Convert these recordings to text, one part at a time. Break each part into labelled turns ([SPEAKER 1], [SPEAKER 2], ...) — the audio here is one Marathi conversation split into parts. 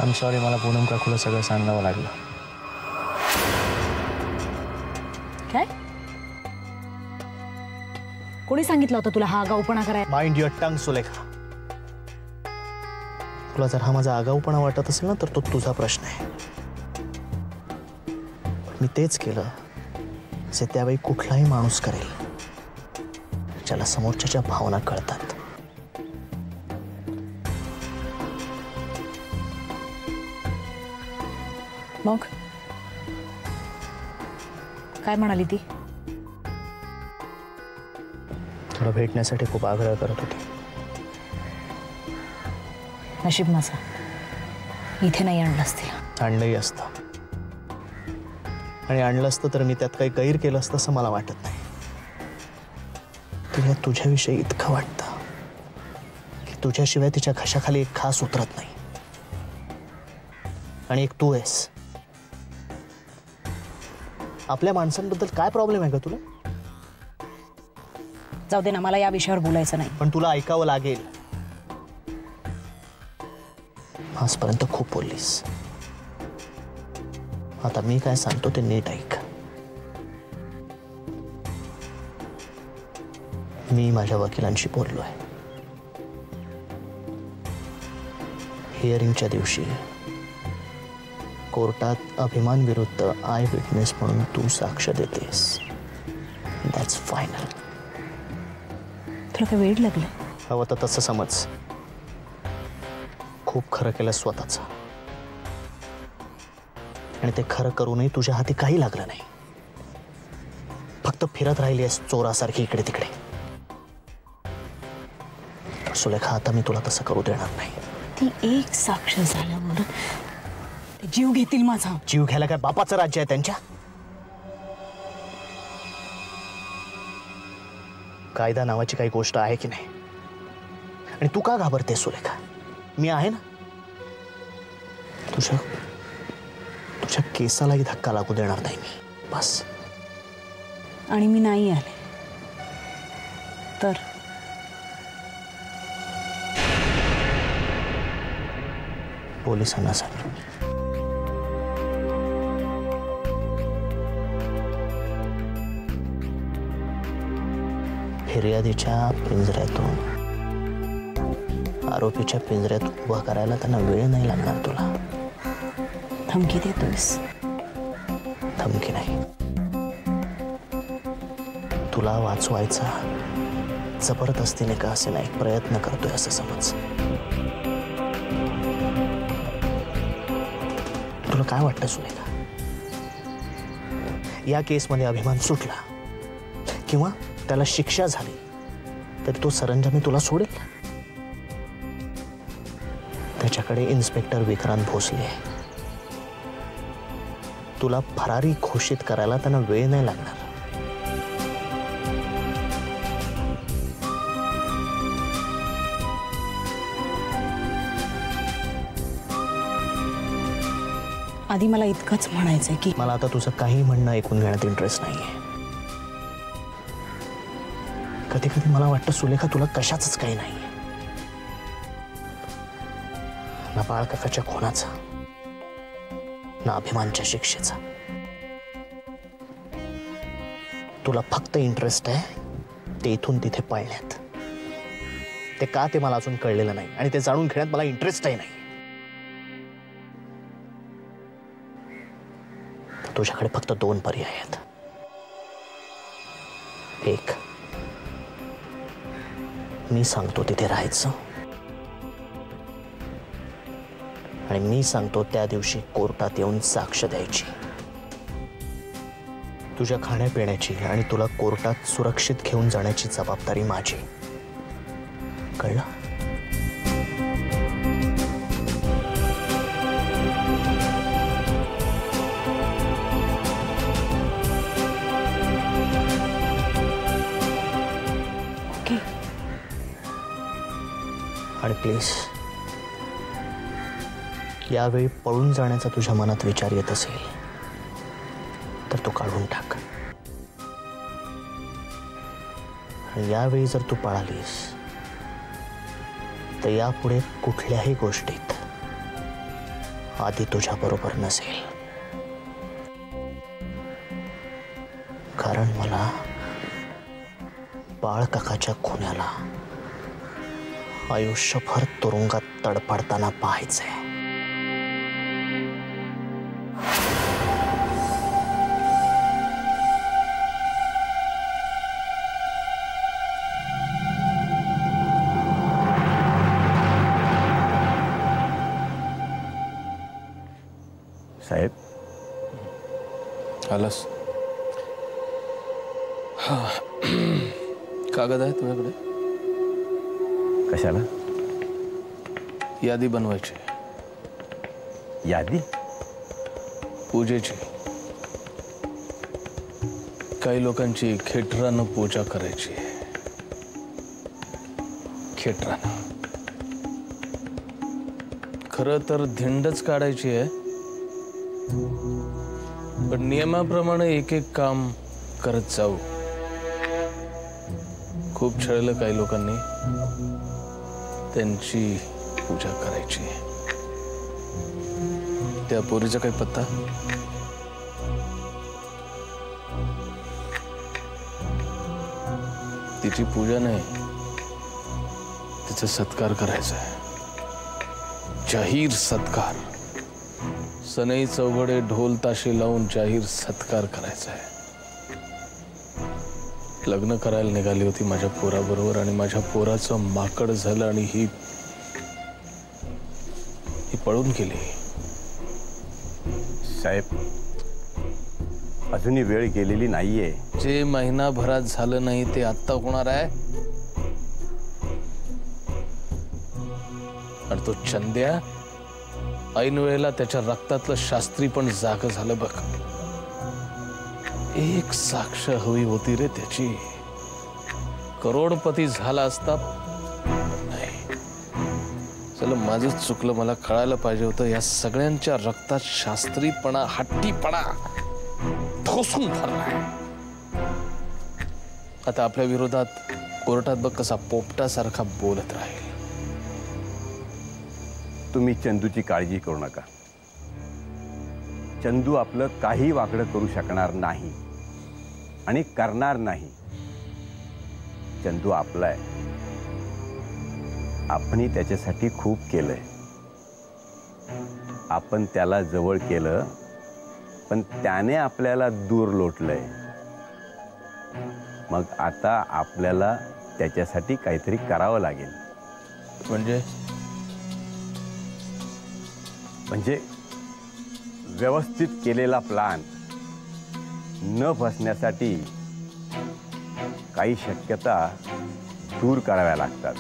[SPEAKER 1] I'm sorry, मला पूनम काकूला सगळं सांगावं लागलं.
[SPEAKER 2] काय? कोणी सांगितलं होतं तुला हा आगाऊपणा करायला?
[SPEAKER 1] Mind your tongue Sulekha. तुला जर हा माझा आगाऊपणा वाटत असेल ना तर तो तुझा प्रश्न आहे. मी तेच केलं जे त्यावेळी कुठलाही माणूस करेल ज्याला समोरच्याच्या भावना कळतात.
[SPEAKER 2] मग काय म्हणाली ती?
[SPEAKER 1] तुला भेटण्यासाठी खूप आग्रह करत होती.
[SPEAKER 2] नशीब माझा इथे नाही आणलंस तिला.
[SPEAKER 1] आणलंही असतं आणि आणलं असतं तर मी त्यात काही गैर केलं असतं असं मला वाटत नाही. तिला तुझ्याविषयी इतकं वाटतं की तुझ्याशिवाय तिच्या घशाखाली एक खास उतरत नाही. आणि एक तू आहेस. आपल्या माणसांबद्दल काय प्रॉब्लेम आहे का तुला?
[SPEAKER 2] जाऊ दे ना, मला या विषयावर बोलायचं नाही.
[SPEAKER 1] पण तुला ऐकावं लागेल. आजपर्यंत खूप बोललीस. आता मी काय सांगतो ते नीट ऐक. मी माझ्या वकिलांशी बोललोय. हिअरिंगच्या दिवशी कोर्टात अभिमान विरुद्ध आय विटनेस म्हणून तू साक्ष देतेस. That's final.
[SPEAKER 2] तुला काय वेळ लागलं?
[SPEAKER 1] हवं तर तसं समज. खूप खरं केलं स्वतःच आणि ते खरं करूनही तुझ्या हाती काही लागलं नाही. फक्त फिरत राहिली आहेस चोरासारखी इकडे तिकडे. सुलेखा, आता मी तुला तसं करू देणार नाही.
[SPEAKER 2] ती एक साक्ष झाल्यावर ते जीव घेतील माझा.
[SPEAKER 1] जीव घ्यायला काय बापाचं राज्य आहे त्यांच्या? कायदा नावाची काही गोष्ट आहे की नाही? आणि तू का घाबरते सुलेखा? मी आहे ना. तुझ्या केसालाही धक्का लागू देणार नाही मी. बस.
[SPEAKER 2] आणि मी नाही आले तर
[SPEAKER 1] पोलिसांना सांग. फिर्यादीच्या पिंजऱ्यातून आरोपीच्या पिंजऱ्यात उभा करायला त्यांना वेळ नाही लागणार तुला.
[SPEAKER 2] धमकी देतोयस?
[SPEAKER 1] धमकी नाही. तुला वाचवायचा जबरदस्तीने का असे नाही प्रयत्न करतोय असं समज. तुला काय वाटतं सुलेखा? या केसमध्ये अभिमान सुटला किंवा त्याला शिक्षा झाली तरी तो सरंजामी तुला सोडेल? त्याच्याकडे इन्स्पेक्टर विक्रांत भोसले. तुला फरारी घोषित करायला त्यांना वेळ नाही लागणार.
[SPEAKER 2] आधी मला इतकंच म्हणायचंय की
[SPEAKER 1] मला आता तुझं काही म्हणणं ऐकून घेण्यात इंटरेस्ट नाहीये. कधी कधी मला वाटतं सुलेखा तुला कशाच काही नाहीये. ना बाळकाकाच्या खुनाचा, ना अभिमानच्या शिक्षेचा. तुला फक्त इंटरेस्ट आहे ते इथून तिथे पळण्यात. ते का ते मला अजून कळलेलं नाही आणि ते जाणून घेण्यात मला इंटरेस्टही नाही. तुझ्याकडे फक्त दोन पर्याय आहेत. एक, मी सांगतो तिथे राहायचं आणि मी सांगतो त्या दिवशी कोर्टात येऊन साक्ष द्यायची. तुझ्या खाण्यापिण्याची आणि तुला कोर्टात सुरक्षित घेऊन जाण्याची जबाबदारी माझी. कळलं?
[SPEAKER 2] ओके.
[SPEAKER 1] आणि प्लीज यावेळी पळून जाण्याचा तुझ्या मनात विचार येत असेल तर तो काढून टाक. आणि यावेळी जर तू पळालीस तर यापुढे कुठल्याही गोष्टीत आधी तुझ्या बरोबर नसेल, कारण मला बाळकाकाच्या खुन्याला आयुष्यभर तुरुंगात तडफडताना पाहायचंय.
[SPEAKER 3] साहेब
[SPEAKER 4] आलास? हा कागद आहे तुझ्याकडे?
[SPEAKER 3] कशाला?
[SPEAKER 4] यादी बनवायची.
[SPEAKER 3] यादी?
[SPEAKER 4] पूजेची. काही लोकांची खेटरानं पूजा करायची. खेटरानं. खरं तर धिंडच काढायची आहे, पण नियमाप्रमाणे एक एक काम करत जाऊ. खूप छळलं काही लोकांनी, त्यांची पूजा करायची. त्या पोरीचा काही पत्ता? तिची पूजा नाही, तिचा सत्कार करायचा आहे. जाहीर सत्कार. सनई चौघडे ढोल ताशे लावून जाहीर सत्कार करायचा आहे. लग्न करायला निघाली होती माझ्या पोराबरोबर, आणि माझ्या पोराचं माकड झालं, आणि ही पळून गेली.
[SPEAKER 3] साहेब, अजूनही वेळ गेलेली नाहीये.
[SPEAKER 4] जे महिनाभरात झालं नाही ते आत्ता होणार आहे. आणि तो चंद्या ऐन वेळेला त्याच्या रक्तातलं शास्त्री पण जाग झालं बघ. एक साक्ष हवी होती रे त्याची. करोडपती झाला असता. नाही, चल माझंच चुकलं. मला कळायला पाहिजे होतं. या सगळ्यांच्या रक्तात शास्त्रीपणा, हट्टीपणा ठोसून भरलाय. आता आपल्या विरोधात कोर्टात बघ कसा पोपटासारखा बोलत राहील.
[SPEAKER 3] तुम्ही चंदूची काळजी करू नका. चंदू आपलं काही वाकडं करू शकणार नाही आणि करणार नाही. चंदू आपला आहे. आपणही त्याच्यासाठी खूप केलंय. आपण त्याला जवळ केलं, पण त्याने आपल्याला दूर लोटलंय. मग आता आपल्याला त्याच्यासाठी काहीतरी करावं लागेल. म्हणजे व्यवस्थित केलेला प्लान न फसण्यासाठी काही शक्यता दूर कराव्या लागतात.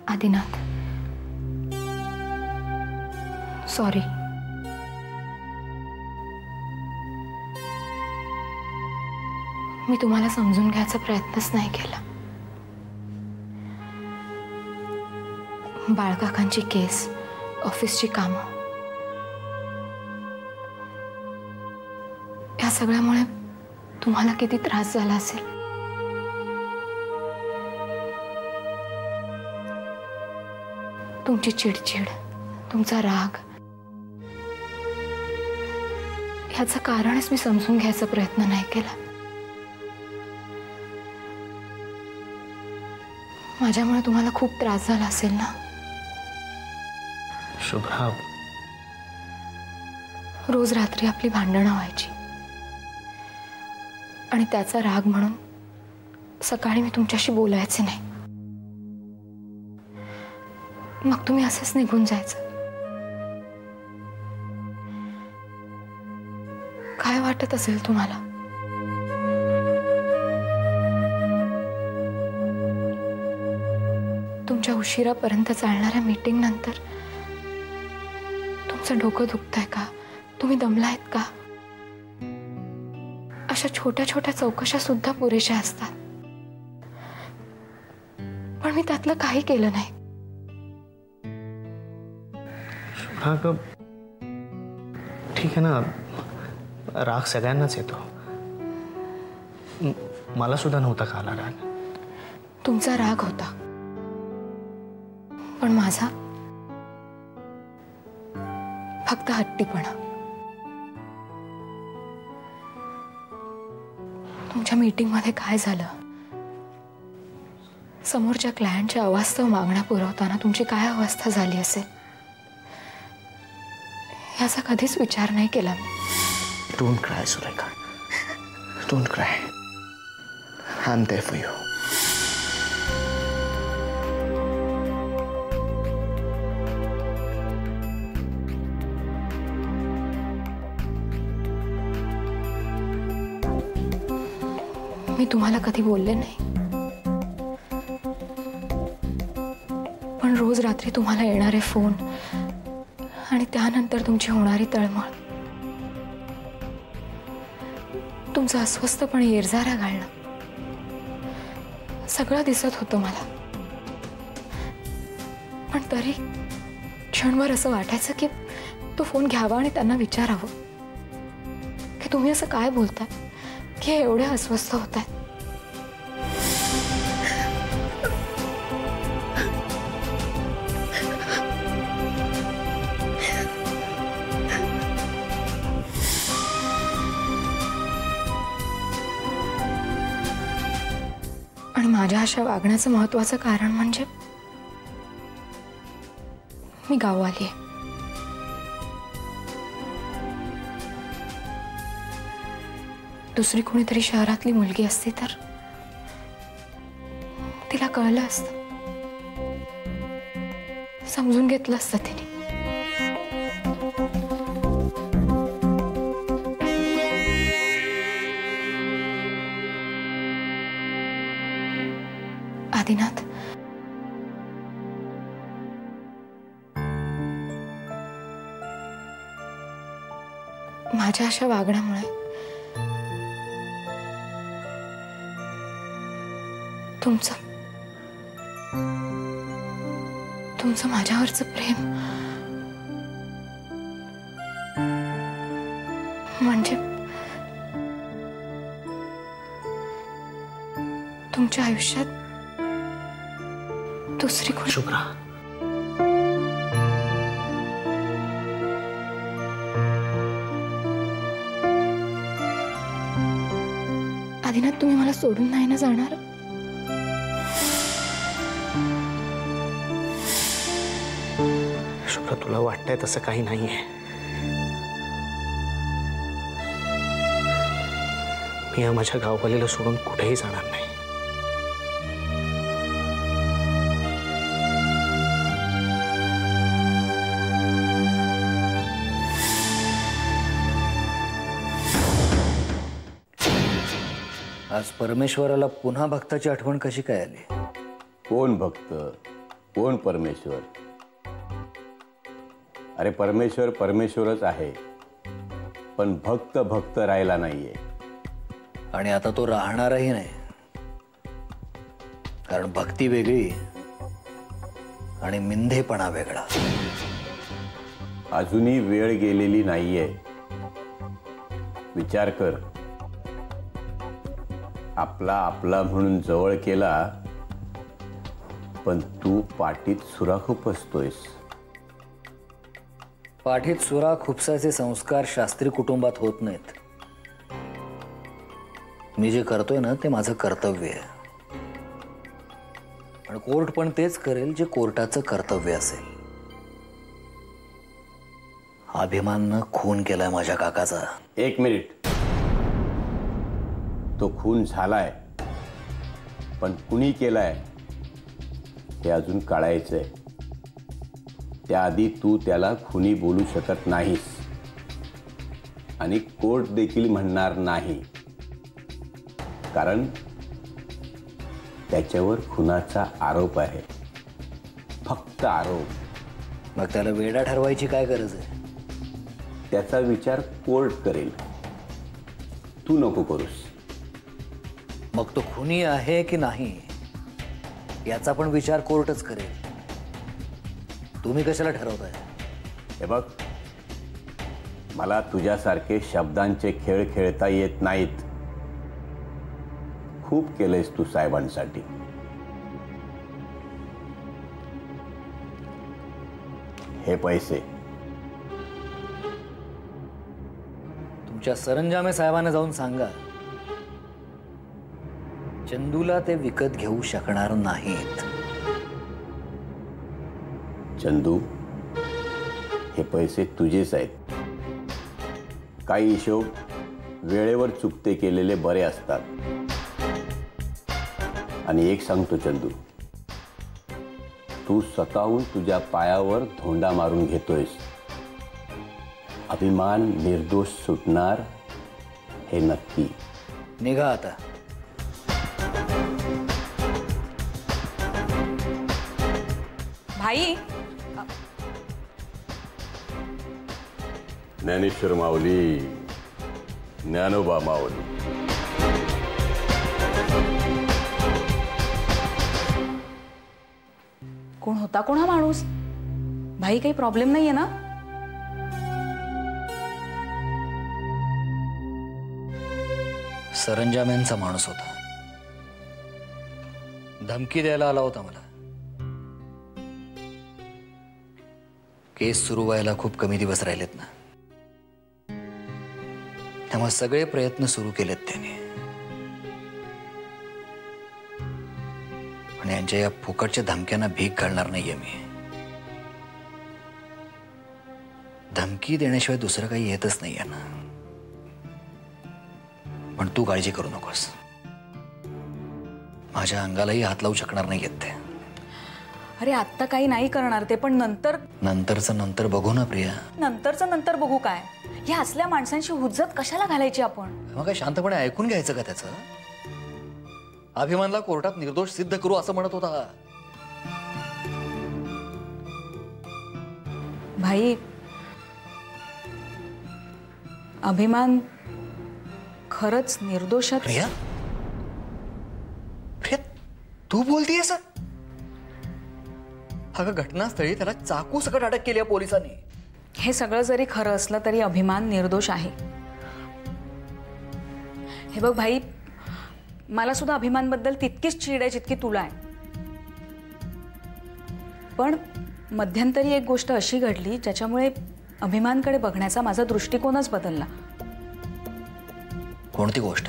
[SPEAKER 5] आदिनाथ, सॉरी. मी तुम्हाला समजून घ्यायचा प्रयत्नच नाही केला. बाळकाकांची केस, ऑफिसची कामं, या सगळ्यामुळे तुम्हाला किती त्रास झाला असेल. तुमची चिडचिड, तुमचा राग, ह्याचं कारणच मी समजून घ्यायचा प्रयत्न नाही केला. माझ्यामुळे तुम्हाला खूप त्रास झाला असेल ना?
[SPEAKER 1] शुभ्रा,
[SPEAKER 5] रोज रात्री आपली भांडणं व्हायची आणि त्याचा राग म्हणून सकाळी मी तुमच्याशी बोलायचे नाही. मग तुम्ही असंच निघून जायचं. काय वाटत असेल तुम्हाला? तुमच्या उशिरापर्यंत चालणाऱ्या मीटिंग नंतर तुमचं डोकं दुखतंय का? तुम्ही दमलायत का? अशा छोट्या छोट्या चौकशा सुद्धा पुरेशा असतात. पण मी त्यातलं काही केलं नाही.
[SPEAKER 1] शुभ्रा, ठीक आहे ना, राग सगळ्यांनाच येतो. मला सुद्धा नव्हता का आला राग.
[SPEAKER 5] तुमचा राग होता, पण माझा फक्त हट्टीपणा. तुमच्या मीटिंगमध्ये काय झालं? समोरच्या क्लायंटच्या अवास्तव मागण्या पुरवताना तुमची काय अवस्था झाली असेल याचा कधीच विचार नाही केला मी.
[SPEAKER 1] Don't cry Surekha, don't cry. I am there for you.
[SPEAKER 5] मी तुम्हाला कधी बोलले नाही, पण रोज रात्री तुम्हाला येणारे फोन आणि त्यानंतर तुमची होणारी तळमळ, तुमचं अस्वस्थपणे येरझारा घालणं, सगळं दिसत होतं मला. पण तरी क्षणभर असं वाटायचं की तो फोन घ्यावा आणि त्यांना विचारावं की तुम्ही असं काय बोलताय की एवढे अस्वस्थ होत आहेत. आणि माझ्या अशा वागण्याचं महत्वाचं कारण म्हणजे मी गाववाली आहे. दुसरी कोणीतरी शहरातली मुलगी असती तर तिला कळलं असतं, समजून घेतलं असतं तिने. आदिनाथ, माझ्या अशा वागण्यामुळे तुमचं माझ्यावरचं प्रेम म्हणजे तुमच्या आयुष्यात दुसरी कोण.
[SPEAKER 1] शुभ्रा,
[SPEAKER 5] आदिनाथ, तुम्ही मला सोडून नाही ना जाणार?
[SPEAKER 1] शुभ्रा, तुला वाटतंय तसं काही नाहीये. मी माझ्या गाववालीला सोडून कुठेही जाणार नाही.
[SPEAKER 6] आज परमेश्वराला पुन्हा भक्ताची आठवण कशी काय आली?
[SPEAKER 3] कोण भक्त, कोण परमेश्वर? अरे परमेश्वर परमेश्वरच आहे, पण भक्त भक्त राहिला नाहीये.
[SPEAKER 6] आणि आता तो राहणारही नाही, कारण भक्ती वेगळी आणि मिंधेपणा वेगळा.
[SPEAKER 3] अजूनही वेळ गेलेली नाहीये. विचार कर, आपला आपला म्हणून जवळ केला, पण तू पाठीत सुरा खुपसतोयस.
[SPEAKER 6] पाठीत सुरा खुपसाचे संस्कार शास्त्री कुटुंबात होत नाहीत. मी जे करतोय ना ते माझं कर्तव्य आहे. आणि कोर्ट पण तेच करेल जे कोर्टाचं कर्तव्य असेल. अभिमाननं खून केलाय माझ्या काकाचा.
[SPEAKER 3] 1 मिनिट. तो खून झालाय, पण कुणी केलाय हे अजून कळायचंय. त्याआधी तू त्याला खुनी बोलू शकत नाहीस आणि कोर्ट देखील म्हणणार नाही, कारण त्याच्यावर खुनाचा आरोप आहे. फक्त आरोप.
[SPEAKER 6] मग त्याला वेडा ठरवायची काय गरज आहे?
[SPEAKER 3] त्याचा विचार कोर्ट करेल, तू नको करूस.
[SPEAKER 6] मग तो खुनी आहे की नाही याचा पण विचार कोर्टच करेल. तुम्ही कशाला ठरवताय?
[SPEAKER 3] हे बघ, मला तुझ्यासारखे शब्दांचे खेळ खेळता येत नाहीत. खूप केलंयस तू साहेबांसाठी. हे पैसे
[SPEAKER 6] तुमच्या सरंजामे साहेबांना जाऊन सांगा, चंदूला ते विकत घेऊ शकणार नाहीत.
[SPEAKER 3] चंदू, हे पैसे तुझेच आहेत. काही हिशोब वेळेवर चुकते केलेले बरे असतात. आणि एक सांगतो चंदू, तू स्वतःहून तुझ्या पायावर धोंडा मारून घेतोयस. अभिमान निर्दोष सुटणार हे नक्की.
[SPEAKER 6] निघा आता.
[SPEAKER 2] भाई,
[SPEAKER 3] ज्ञानेश्वर माऊली, ज्ञानोबा माऊली.
[SPEAKER 2] कोण होता कोण हा माणूस? भाई, काही प्रॉब्लेम नाहीये ना?
[SPEAKER 6] सरंजाम्यांचा माणूस होता. धमकी द्यायला आला होता मला. केस सुरू व्हायला खूप कमी दिवस राहिलेत ना, त्यामुळे सगळे प्रयत्न सुरू केलेत त्याने. आणि यांच्या या फुकटच्या धमक्यांना भीक घालणार नाहीये मी. धमकी देण्याशिवाय दुसरं काही येतच नाहीये ना. पण तू काळजी करू नकोस. माझ्या अंगालाही हात लावू शकणार नाहीयेत ते.
[SPEAKER 2] अरे आत्ता काही नाही करणार ते, पण नंतर.
[SPEAKER 6] नंतरचं नंतर बघू ना प्रिया.
[SPEAKER 2] नंतरचं नंतर बघू काय? ह्या असल्या माणसांची हुज्जत कशाला घालायची आपण?
[SPEAKER 6] मग काय शांतपणे ऐकून घ्यायचं का त्याचं? अभिमानला कोर्टात निर्दोष सिद्ध करू असं म्हणत होता.
[SPEAKER 2] भाई, अभिमान खरंच निर्दोषात.
[SPEAKER 6] प्रिया, प्रिया, तू बोलतीयस? अगं, घटनास्थळी त्याला चाकू सकट अटक केली आहे पोलिसांनी.
[SPEAKER 2] हे सगळं जरी खरं असलं तरी अभिमान निर्दोष आहे. हे बघ भाई, मला सुद्धा अभिमानबद्दल तितकीच चीड आहे जितकी तुला आहे. पण मध्यंतरी एक गोष्ट अशी घडली ज्याच्यामुळे अभिमानकडे बघण्याचा माझा दृष्टिकोनच बदलला.
[SPEAKER 6] कोणती गोष्ट?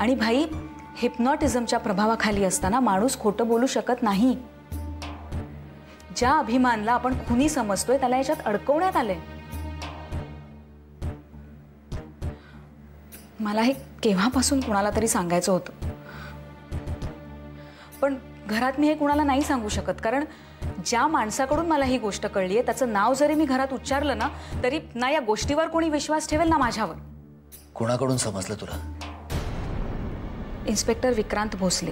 [SPEAKER 2] आणि भाई, हिप्नॉटिझमच्या प्रभावाखाली असताना माणूस खोटं बोलू शकत नाही. ज्या अभिमानला आपण खुनी समजतोय त्याला याच्यात अडकवण्यात आलंय. मला हे केव्हापासून कुणाला तरी सांगायचं होतं, पण घरात मी हे कुणाला नाही सांगू शकत. कारण ज्या माणसाकडून मला ही गोष्ट कळली आहे त्याचं नाव जरी मी घरात उच्चारलं ना तरी ना या गोष्टीवर कोणी विश्वास ठेवेल ना माझ्यावर.
[SPEAKER 6] कोणाकडून समजलं तुला?
[SPEAKER 2] इन्स्पेक्टर विक्रांत भोसले.